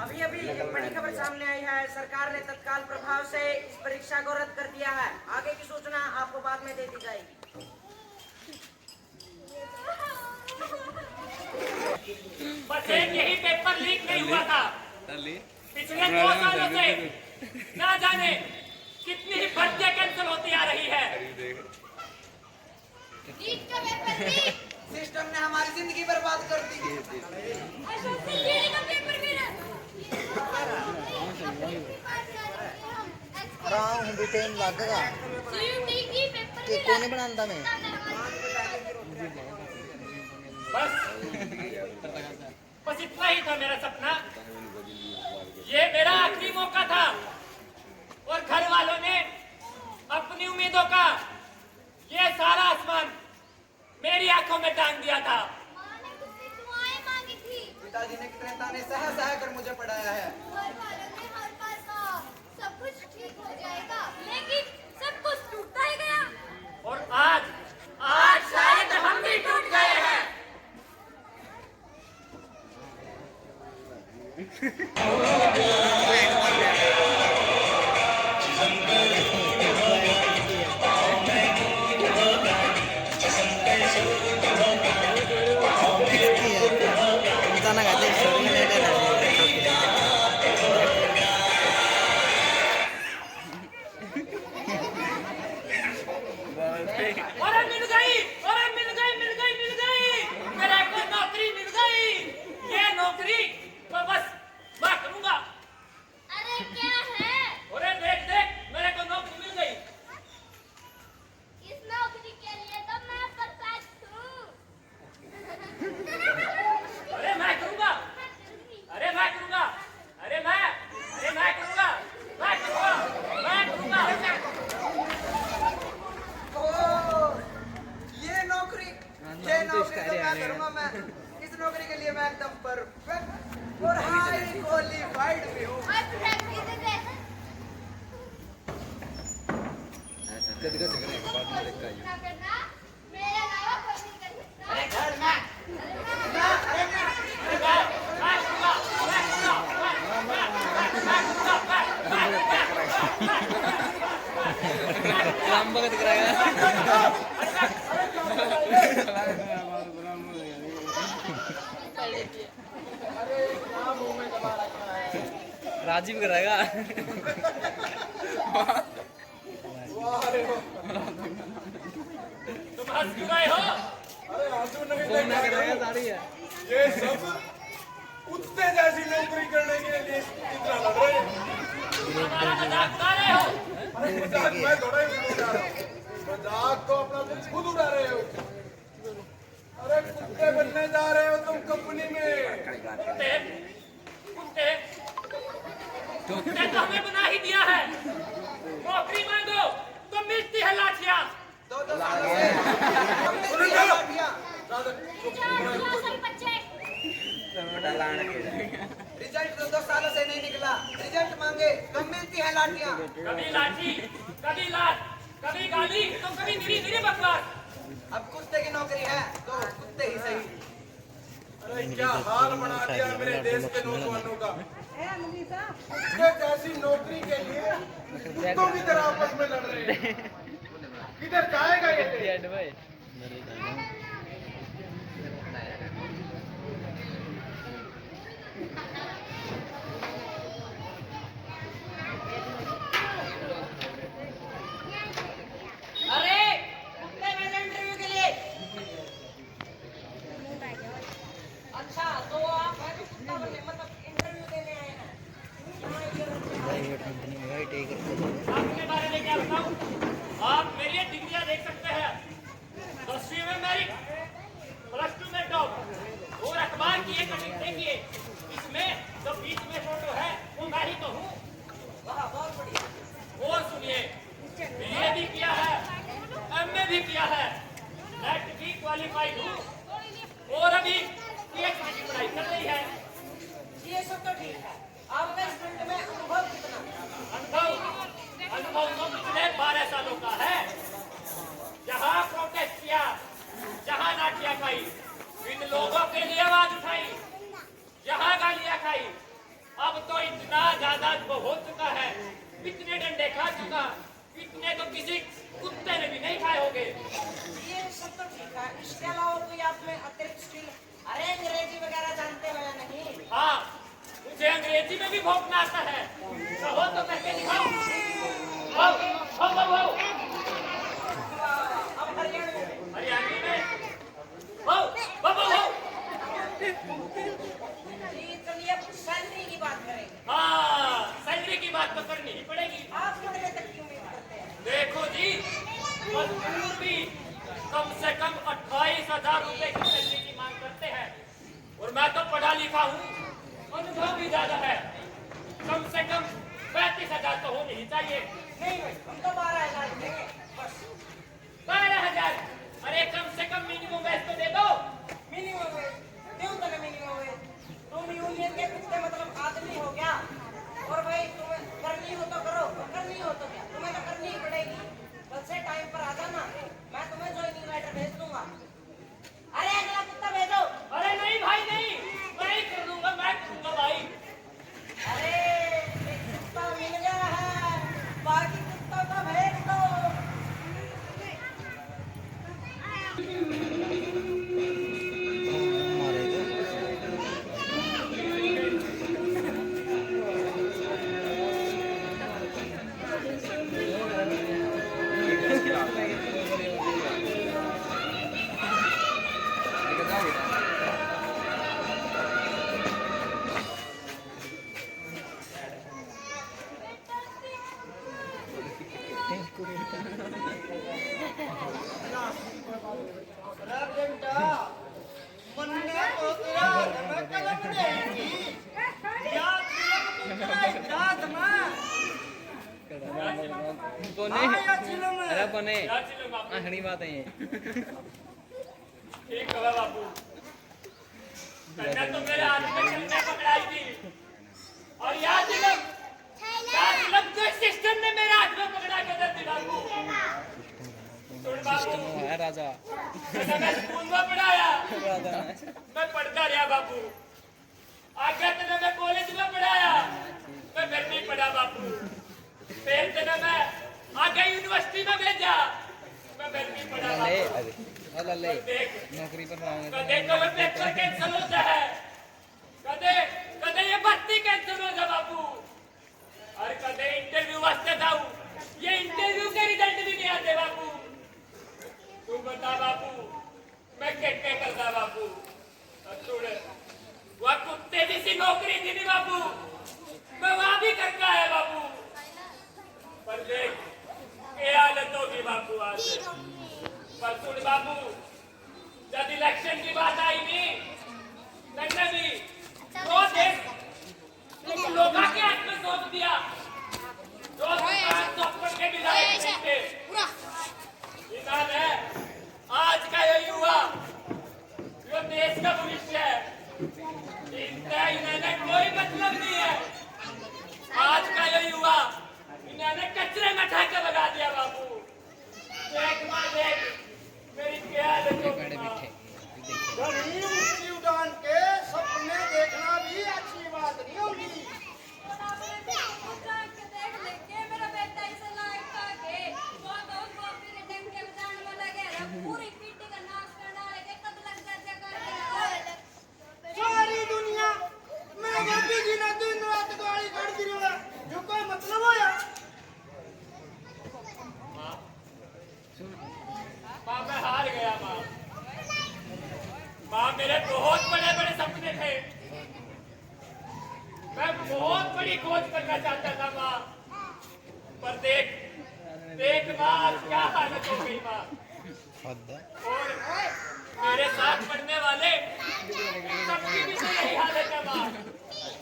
अभी अभी एक बड़ी खबर सामने आई है। सरकार ने तत्काल प्रभाव से इस परीक्षा को रद्द कर दिया है। आगे की सूचना आपको बाद में दे दी जाएगी। बस एक यही पेपर लीक नहीं हुआ था। पिछले 2 सालों से ना जाने कितनी ही भर्तियां कैंसिल होती आ रही है। सिस्टम ने हमारी जिंदगी बर्बाद कर दी। भी टाइम लगेगा कि कौन बनाता मैं बस इतना ही था मेरा सपना। ये मेरा आखिरी मौका था और घर वालों ने अपनी उम्मीदों का ये सारा आसमान मेरी आंखों में टांग दिया था। माँ ने मुझसे दुआएं मांगी थी। पिताजी ने कितने ताने सह कर मुझे पढ़ाया है। घर वालों ने हर बार कहा सब कुछ ठीक हो जाएगा, लेकिन सब कुछ टूटता ही गया। और आज शायद हम भी टूट गए हैं। मेरे को नौकरी मिल गई। ये नौकरी तो बस मैं करूंगा। अरे क्या है? अरे देख मेरे को नौकरी मिल गई। इस नौकरी के लिए तो मैं परफेक्ट हूँ। अरे मैं करूंगा। अरे मैं करूंगा। अरे मैं करूंगा। ये नौकरी तो मैं करूंगा। मैं इस नौकरी के लिए मैं एकदम परफेक्ट और हाई क्वालिफाइड भी हूँ। और प्रैक्टिस दे। ना करना, मेरे अलावा कोई नहीं कर सकता। अरे घर में काम भगत कराएगा राजीव कराएगा तुम हंस क्यों रहे हो? अरे आंसू नहीं फोन ना कराएगा सारी है ये सब कुत्ते जैसी नौकरी करने के लिए इतना लड़ रहे हैं। हमारा मजाक उड़ा रहे हो? अरे मजाक मैं थोड़ा ही उड़ा रहा हूँ। मजाक तो अपना तुम खुद उड़ा रहे हो। अरे कुत्ते बनने जा रहे हो तुम कंपनी में। कुत्ते तो हमें बना ही दिया है। नौकरी मांगो तो मिलती है लाठियाँ। 2 सालों से हमने दिया लाठियाँ। सही बच्चे। रिजल्ट 2 सालों से नहीं निकला। रिजल्ट मांगे तो मिलती है लाठियाँ। कभी लाठी, कभी लात, कभी गाली तो कभी निरी बकवास। अब कुत्ते की नौकरी है तो कुत्ते ही सही। अरे क्या हाल बना दिया मेरे देश के नौजवानों का। कुत्ते जैसी नौकरी के लिए कुत्तों की तरह आपस में लड़ रहे हैं। किधर जाएगा ये देश? अरे कुत्ते गए इंटरव्यू के लिए। अच्छा तो आप है भी कुत्ता बनने मतलब इंटरव्यू देने आए हैं। आपके बारे में क्या बताऊं? आप मेरी ये डिग्रियां देख सकते हैं। 10वीं में मेरिट, +2 में टॉप और अखबार की एक कटिंग देखिए। इसमें जो बीच में फोटो है वो मैं ही तो हूँ। वाह बहुत बढ़िया। और सुनिए, बीए भी किया है, एमए भी किया है, नेट भी क्वालिफाइड हूँ और अभी पीएचडी की पढ़ाई कर रही है। ये सब तो ठीक है। आपका इस फील्ड में अनुभव कितना? अनुभव तो पिछले 12 सालों का है। जहाँ प्रोटेस्ट किया, जहाँ नाटियां खाई, इन लोगों के लिए आवाज उठाई, जहाँ गालियां खाई, अब हो चुका है, इतने डंडे खा चुका, इतने तो किसी कुत्ते ने भी नहीं खाए होंगे। ये सब तो ठीक है, इसके अलावा कोई आप में अतिरिक्त स्किल, अरे अंग्रेजी वगैरह जानते हो या नहीं? हाँ, मुझे अंग्रेजी में भी भौंकना आता है। कहो तो करके दिखाओ। आओ, आओ, आओ, आओ। अब हरियाणवी में आओ, आओ, आओ, आओ। जी, चलिए अब सैलरी की बात करेंगे। हाँ, सैलरी की बात तो करनी ही पड़ेगी। आप कितने तक की उम्मीद करते हैं? देखो जी, मजदूर भी कम से कम 28,000 रुपए की सैलरी की मांग करते हैं, और मैं तो पढ़ा लिखा हूँ, अनुभव भी ज्यादा है, कम से कम 35,000 तो होनी ही चाहिए। नहीं भाई, हम तो 12,000 देंगे बस। 12,000? अरे कम से कम मिनिमम वेज तो दे दो। मिनिमम वेज क्यों तो मिनिमम वेज? तुम यूनियन के कितने मतलब आदमी हो क्या? और भाई तुम्हें करनी हो तो करो, करनी हो तो क्या, तुम्हें तो करनी ही पड़ेगी। कल से टाइम पर आ जाना, मैं तुम्हें ज्वाइनिंग लेटर भेज दूंगा। अरे अगला कुत्ता भेजो। अरे नहीं भाई नहीं, मैं ही कर दूंगा, मैं करूंगा भाई। अरे एक कुत्ता मिल गया है, बाकी कुत्तों को भेज दो। कोने अरे कोने क्या चिल्लो बापू? आखिरी बात है ये। ठीक है बापू, मैंने तो मेरे हाथ में चलने पकड़ाई थी, और याद लग जो सिस्टम ने मेरे हाथ में पकड़ा के दे दी बापू। सुन बापू, है राजा मैं स्कूल में पढ़ाया, राजा मैं पढ़ता रहा बापू। आगे तेने मैं कॉलेज में पढ़ाया, मैं घर नहीं पढ़ा बापू। फिर तेने मैं आगे यूनिवर्सिटी में भेजा, मैं घर नहीं पढ़ा ले बापू। अरे ले देख, नौकरी पर लाऊंगा कदे तो मैं पेपर कैंसिल होता है, कदे कदे ये भर्ती कैंसिल हो जा बापू, और कदे इंटरव्यू वास्ते जाऊं, ये इंटरव्यू के रिजल्ट भी नहीं आते बापू। तू बता बापू, मैं क्या करता बापू? सुन, वह कुत्ते जैसी नौकरी थी नहीं बापू, मैं वहां भी करता है बापू, पर देख क्या हालत होगी बापू आज। पर सुन बापू, जब इलेक्शन की बात आई नहीं, मैंने भी वो देश लोगों के हाथ में सौंप दिया, जो सौंप करके विधायक थे। इन्होंने आज का ये युवा, जो देश का भविष्य है, इनका इन्होंने कोई मतलब नहीं है। आज का ये युवा इन्होंने कचरे में ठा के लगा दिया बापू। देख मां देख, मेरी क्या हालत होगी मां। घनी ऊंची उड़ान के सपने देखना भी अच्छी बात नहीं होगी। सारी दुनिया मैं गांधी जी ने दिन रात गाड़ी खड़ दी है, जो कोई मतलब होया? मां मैं हार गया मां। मां मेरे बहुत बड़े बड़े सपने थे, मैं बहुत बड़ी खोज करना चाहता था मां, पर देख देख मां आज क्या हालत हो गई मां। और मेरे साथ पढ़ने वाले सबकी भी तो यही हालत है मां।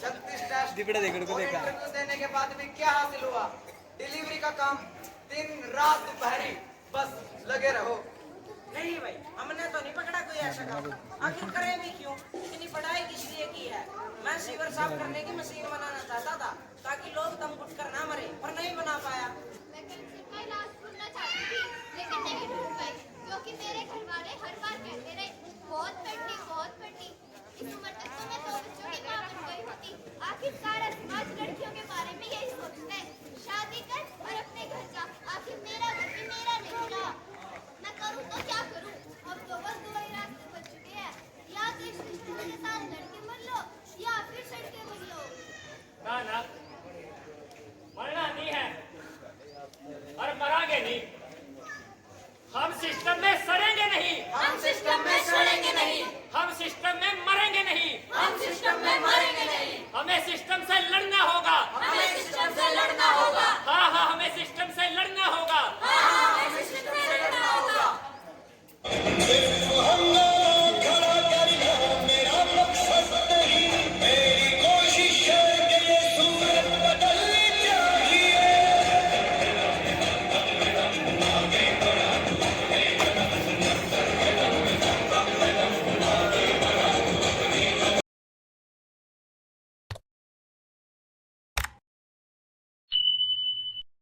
36 टेस्ट दिपड़ा देख को और देखा इंटरव्यू देने के बाद भी क्या हासिल हुआ? डिलीवरी का काम, दिन रात दोपहरी बस लगे रहो। नहीं भाई, हमने तो नहीं पकड़ा कोई ऐसा काम। आखिर करें भी क्यों? इतनी पढ़ाई किस लिए की है? मैं सीवर साफ करने की मशीन बनाना चाहता था, ताकि लोग दम घुट कर ना मरे, पर नहीं बना पाया। मैं कैंसर का इलाज ढूंढना चाहती थी, लेकिन नहीं ढूंढ पाई, क्योंकि मेरे घर वाले हर बार कहते रहे, बहुत पढ़नी, बहुत पढ़नी। इस उम्र तक तो मैं 2 बच्चों की मां बन गई होती। आखिरकार आज लड़कियों के बारे में यही ना ना